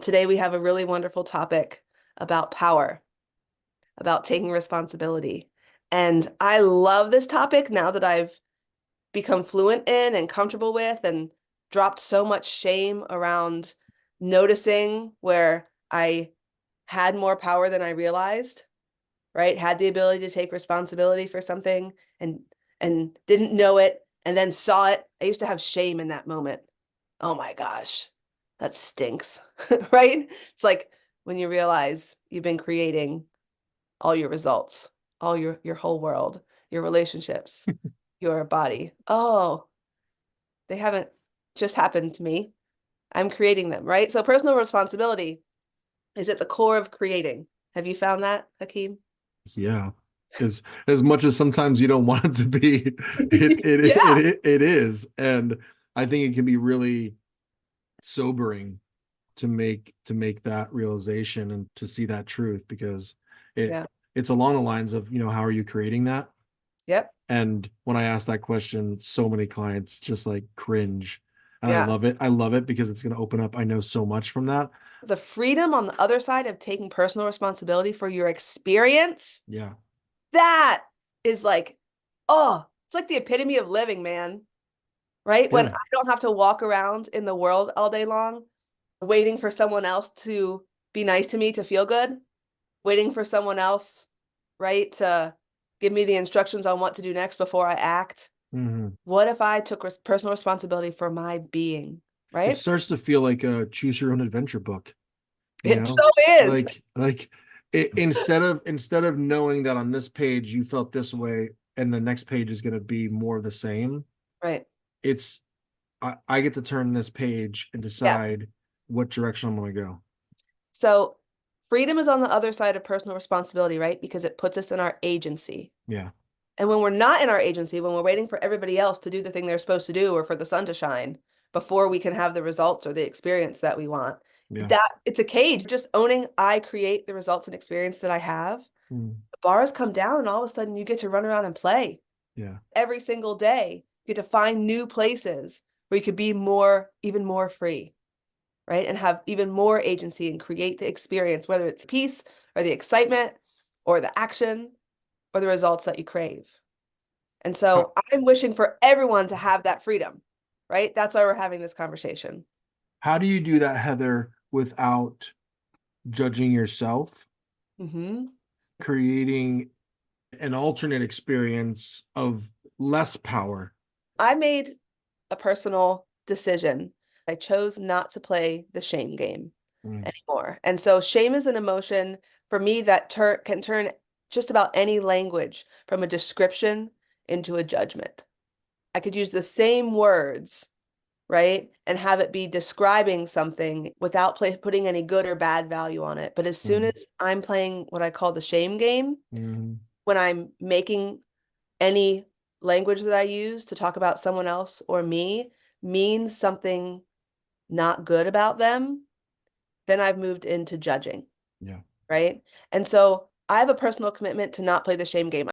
Today we have a really wonderful topic about power, about taking responsibility. And I love this topic now that I've become fluent in and comfortable with and dropped so much shame around noticing where I had more power than I realized, right? Had the ability to take responsibility for something and didn't know it and then saw it. I used to have shame in that moment. Oh my gosh, that stinks, right? It's like when you realize you've been creating all your results, all your whole world, your relationships, your body. Oh, they haven't just happened to me. I'm creating them, right? So personal responsibility is at the core of creating. Have you found that, Hakeem? Yeah. As much as sometimes you don't want it to be, Yeah. it is. And I think it can be really sobering to make that realization and to see that truth because it Yeah. it's along the lines of, how are you creating that? Yep. And when I ask that question, so many clients just like cringe. And I Yeah. love it. I love it because it's going to open up. I know so much from that. The freedom on the other side of taking personal responsibility for your experience, Yeah. that is like, oh, it's like the epitome of living, man. Right? When Yeah. I don't have to walk around in the world all day long, waiting for someone else to be nice to me to feel good, waiting for someone else, right, to give me the instructions on what to do next before I act. Mhm. What if I took personal responsibility for my being, It right? starts to feel like a choose your own adventure book. you It so know is. like instead of knowing that on this page you felt this way and the next page is going to be more of the same. Right. It's I get to turn this page and Yeah. decide what direction I'm going to go. So freedom is on the other side of personal responsibility, right? Because it puts us in our agency. Yeah. And when we're not in our agency, when we're waiting for everybody else to do the thing they're supposed to do or for the sun to shine before we can have the results or the experience that we want, Yeah. that it's a cage. Just owning I create the results and experience that I have. Mm. The bars come down and all of a sudden you get to run around and play Yeah. every single day. You get to find new places where you could be more, even more free, right? And have even more agency and create the experience, whether it's peace or the excitement or the action or the results that you crave. And how, so I'm wishing for everyone to have that freedom, right? That's why we're having this conversation. how do you do that, Heather, without judging yourself, Hmm. creating an alternate experience of less power? I made a personal decision. I chose not to play the shame game Mm. anymore. And so shame is an emotion for me that can turn just about any language from a description into a judgment. I could use the same words, right? And have it be describing something without putting any good or bad value on it. But as soon Mm. as I'm playing what I call the shame game, Mm. when I'm making any language that I use to talk about someone else or me means something not good about them, then I've moved into judging, Yeah. right? And so I have a personal commitment to not play the shame game.